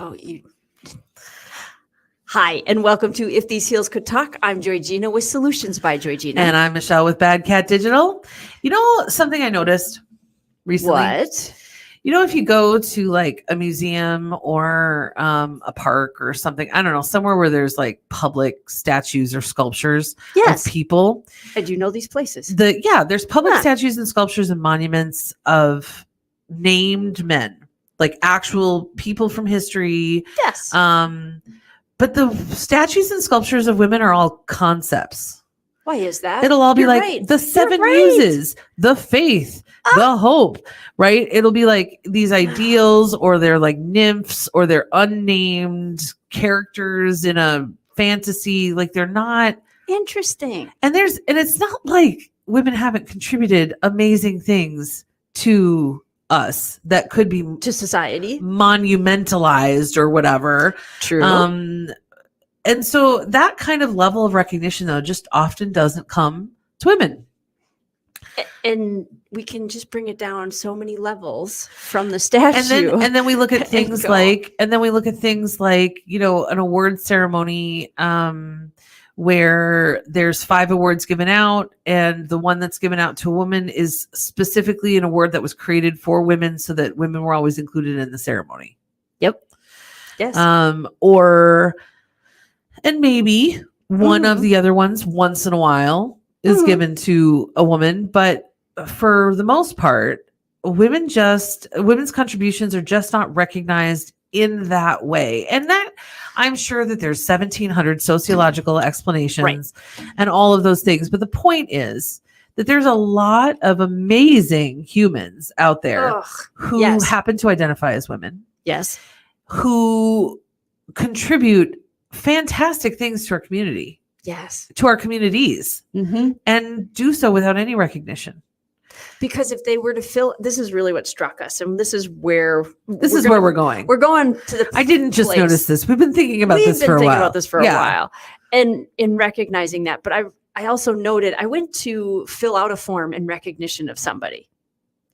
Oh, Hi, and welcome to If These Heels Could Talk. I'm Joy-Gina with Solutions by Joy-Gina. And I'm Michelle with Bad Cat Digital. You know, something I noticed recently? What? You know, if you go to like a museum or a park or something, I don't know, somewhere where there's like public statues or sculptures of people. And you know these places? There's public statues and sculptures and monuments of named men, like actual people from history. Yes. But the statues and sculptures of women are all concepts. Why is that? It'll all be the seven muses, the faith, the hope, right? It'll be like these ideals, or they're like nymphs, or they're unnamed characters in a fantasy. Like they're not interesting. And it's not like women haven't contributed amazing things to us that could be to society monumentalized or whatever. True. And so that kind of level of recognition though just often doesn't come to women. And we can just bring it down so many levels from the statue. And then we look at things like you know, an award ceremony where there's 5 awards given out, and the one that's given out to a woman is specifically an award that was created for women so that women were always included in the ceremony. Yep. Yes. And maybe one of the other ones once in a while is given to a woman, but for the most part, women's contributions are just not recognized in that way. And that I'm sure that there's 1,700 sociological explanations and all of those things. But the point is that there's a lot of amazing humans out there who happen to identify as women. Yes. Who contribute fantastic things to our community. Yes. To our communities. Mm-hmm. And do so without any recognition. Because if they were to fill, this is really what struck us, and this is where we're going. We're going to the. I didn't just notice this. We've been thinking about this for a while. We've been thinking about this for a while, and in recognizing that. But I also noted I went to fill out a form in recognition of somebody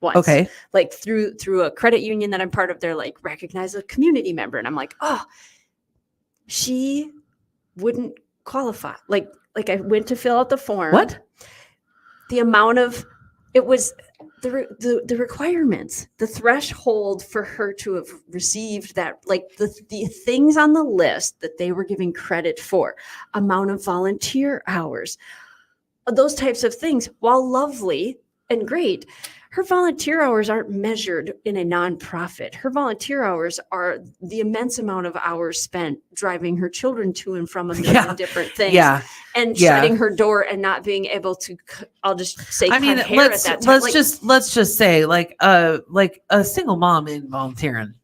once. Okay, like through a credit union that I'm part of. They're like, recognize a community member, and I'm like, oh, she wouldn't qualify. Like I went to fill out the form. What? The amount of it was the requirements, the threshold for her to have received that, like the things on the list that they were giving credit for, amount of volunteer hours, those types of things, while lovely and great. Her volunteer hours aren't measured in a nonprofit. Her volunteer hours are the immense amount of hours spent driving her children to and from a million different things, and shutting her door and not being able to. I'll just say, let's just say, like a single mom in volunteering.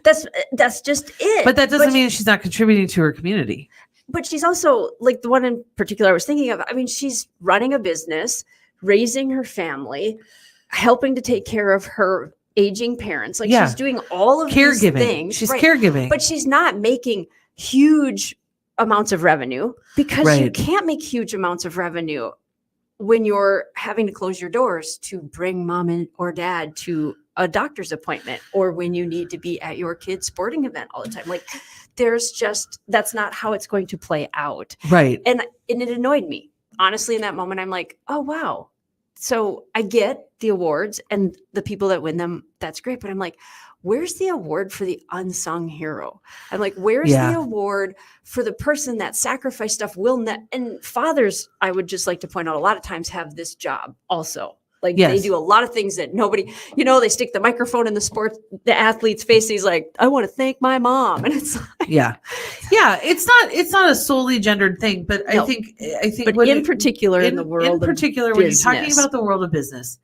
That's just it. But that doesn't mean she's not contributing to her community. But she's also, like the one in particular I was thinking of. I mean, she's running a business, raising her family, helping to take care of her aging parents. Like she's doing all of these things. She's caregiving. But she's not making huge amounts of revenue, because you can't make huge amounts of revenue when you're having to close your doors to bring mom or dad to a doctor's appointment, or when you need to be at your kid's sporting event all the time. Like that's not how it's going to play out. Right. And it annoyed me. Honestly, in that moment, I'm like, oh, wow. So I get the awards and the people that win them. That's great. But I'm like, where's the award for the unsung hero? I'm like, where's the award for the person that sacrificed stuff? And fathers, I would just like to point out, a lot of times have this job also. Like they do a lot of things that nobody, they stick the microphone in the athlete's face. He's like, I want to thank my mom. And it's like, it's not a solely gendered thing, but I think, but in particular, when you're talking about the world of business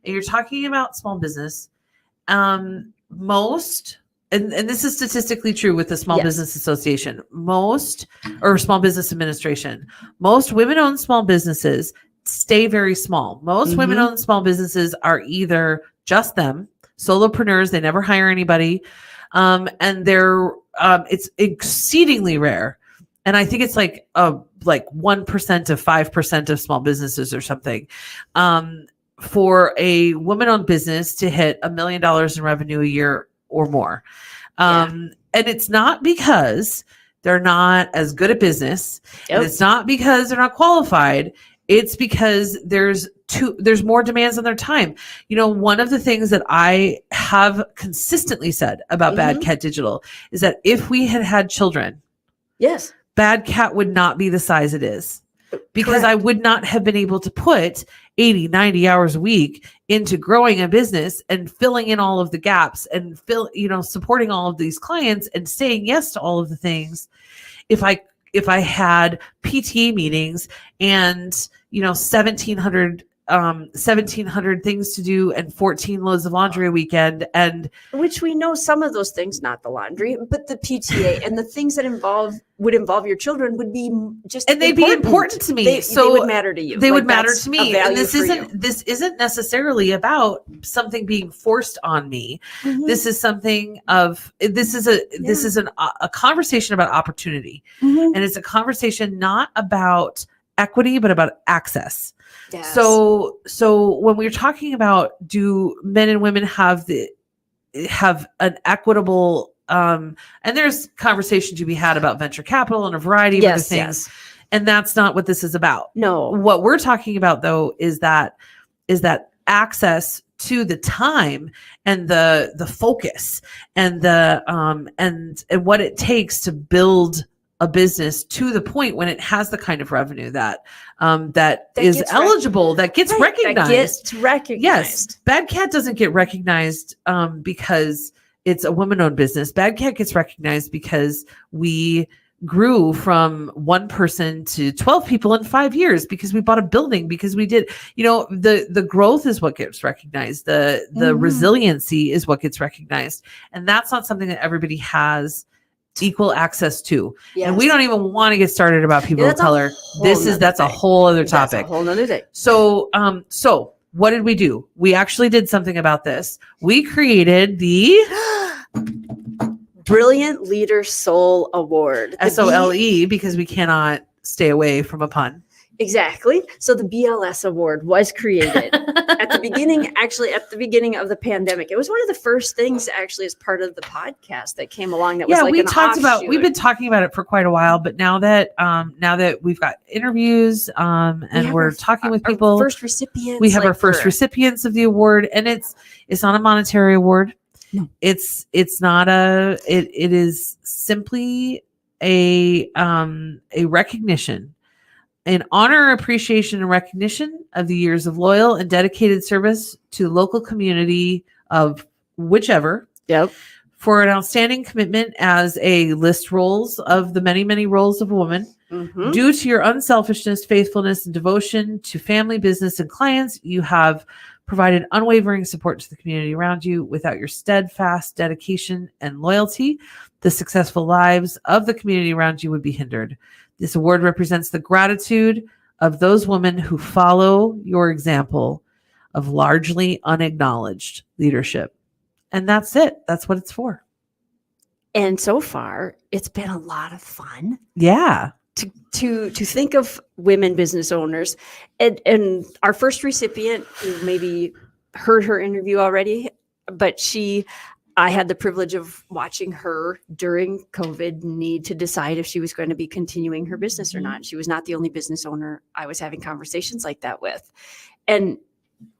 and you're talking about small business, most, and this is statistically true with the Small Business Association, or Small Business Administration, most women-owned small businesses stay very small. Most women-owned small businesses are either just them, solopreneurs, they never hire anybody, and they're it's exceedingly rare. And I think it's like 1% to 5% of small businesses or something. For a woman-owned business to hit $1 million in revenue a year or more. And it's not because they're not as good at business. And it's not because they're not qualified. It's because there's more demands on their time. You know, one of the things that I have consistently said about Bad Cat Digital is that if we had had children, yes, Bad Cat would not be the size it is, because correct. I would not have been able to put 80, 90 hours a week into growing a business and filling in all of the gaps and supporting all of these clients and saying yes to all of the things. If I had PTA meetings and, 1700 things to do and 14 loads of laundry a weekend, and which we know some of those things, not the laundry, but the PTA and the things that would involve your children would be just and they'd be important to me. They would matter to you. They would Like, matter that's to me. a value And this for you. isn't necessarily about something being forced on me. Mhm. This is a conversation about opportunity. Mhm. And it's a conversation not about equity, but about access. Yes. So when we're talking about, do men and women have an equitable, and there's conversation to be had about venture capital and a variety of other things. And that's not what this is about. No. What we're talking about though is that access to the time and the focus and and what it takes to build a business to the point when it has the kind of revenue that is eligible, that gets recognized. That gets recognized. Yes. Bad Cat doesn't get recognized because it's a woman-owned business. Bad Cat gets recognized because we grew from 1 person to 12 people in 5 years, because we bought a building, because we did, the growth is what gets recognized. The resiliency is what gets recognized. And that's not something that everybody has equal access to. Yes. And we don't even want to get started about people of color. That's a whole other topic. That's a whole other thing. So what did we do? We actually did something about this. We created the Brilliant Leader Soul Award. SOLE, because we cannot stay away from a pun. Exactly. So the BLS award was created at the beginning of the pandemic. It was one of the first things actually as part of the podcast that came along that was we've been talking about it for quite a while, but now that we've got interviews and we're talking with people, first recipients. We have our first recipients of the award, and it's not a monetary award. No. It is simply a recognition, an honor, appreciation, and recognition of the years of loyal and dedicated service to the local community of whichever. Yep. For an outstanding commitment as a list roles of the many, many roles of a woman. Mm-hmm. Due to your unselfishness, faithfulness, and devotion to family, business, and clients, you have provided unwavering support to the community around you. Without your steadfast dedication and loyalty, the successful lives of the community around you would be hindered. This award represents the gratitude of those women who follow your example of largely unacknowledged leadership. And that's it. That's what it's for. And so far, it's been a lot of fun. Yeah. To think of women business owners, and our first recipient, you maybe heard her interview already, but I had the privilege of watching her during COVID need to decide if she was going to be continuing her business or not. She was not the only business owner I was having conversations like that with. And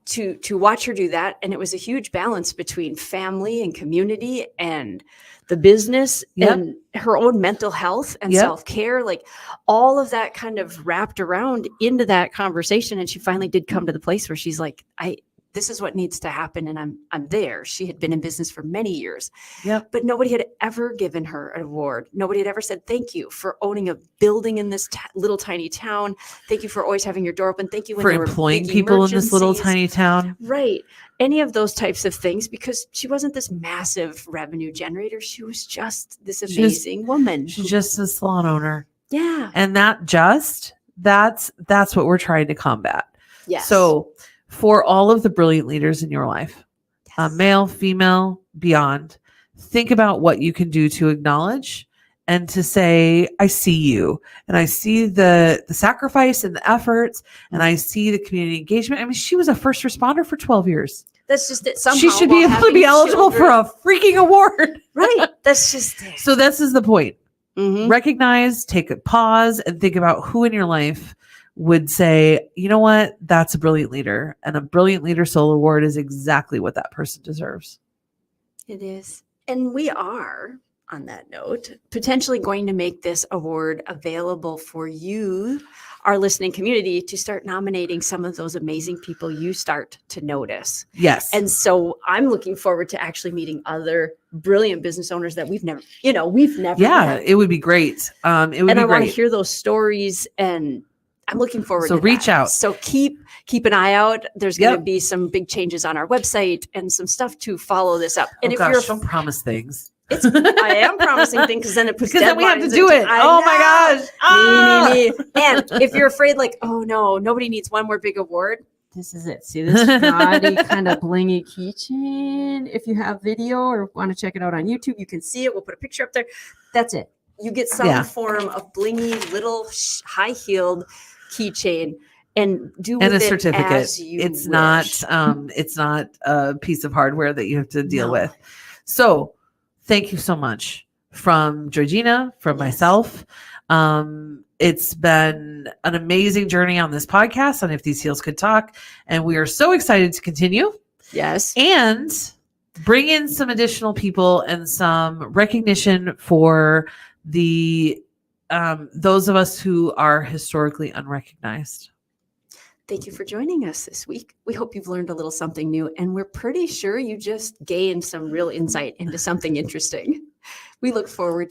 to watch her do that, and it was a huge balance between family and community and the business and her own mental health and self-care, like all of that kind of wrapped around into that conversation. And she finally did come to the place where she's like, this is what needs to happen. And I'm there. She had been in business for many years, but nobody had ever given her an award. Nobody had ever said, thank you for owning a building in this little tiny town. Thank you for always having your door open. Thank you for employing people in this little tiny town. Right. Any of those types of things, because she wasn't this massive revenue generator. She was just this amazing woman. She's just a salon owner. Yeah. And that's what we're trying to combat. Yes. So for all of the brilliant leaders in your life, male, female, beyond, think about what you can do to acknowledge and to say, I see you, and I see the sacrifice and the efforts, and I see the community engagement. I mean, she was a first responder for 12 years. That's just it. Somehow, she should be while able to be having eligible for children- a freaking award. right. That's just it. So this is the point. Mhm. Recognize, take a pause, and think about who in your life would say, you know what, that's a brilliant leader. And a Brilliant Leader Soul Award is exactly what that person deserves. It is. And we are, on that note, potentially going to make this award available for you, our listening community, to start nominating some of those amazing people you start to notice. Yes. And so I'm looking forward to actually meeting other brilliant business owners that we've never met. It would be great. It would And be I want to great. hear those stories, and I'm looking forward So to reach that. out. So keep an eye out. There's going to Yep. be some big changes on our website and some stuff to follow this up. And Oh if gosh, you're don't promise things. I am promising things because then it puts Because then we have to deadlines do into- it. I Oh know. my gosh. Ah! Me. And if you're afraid, like, oh no, nobody needs one more big award. This is it. See this gaudy kind of blingy keychain. If you have video or want to check it out on YouTube, you can see it. We'll put a picture up there. That's it. You get some Yeah. form of blingy little high-heeled keychain and do with And a it certificate. as you It's wish. not a piece of hardware that you have to deal No. with. So thank you so much from Georgina, from Yes. myself. It's been an amazing journey on this podcast on If These Heels Could Talk. And we are so excited to continue Yes. and bring in some additional people and some recognition for the those of us who are historically unrecognized. Thank you for joining us this week. We hope you've learned a little something new, and we're pretty sure you just gained some real insight into something interesting. We look forward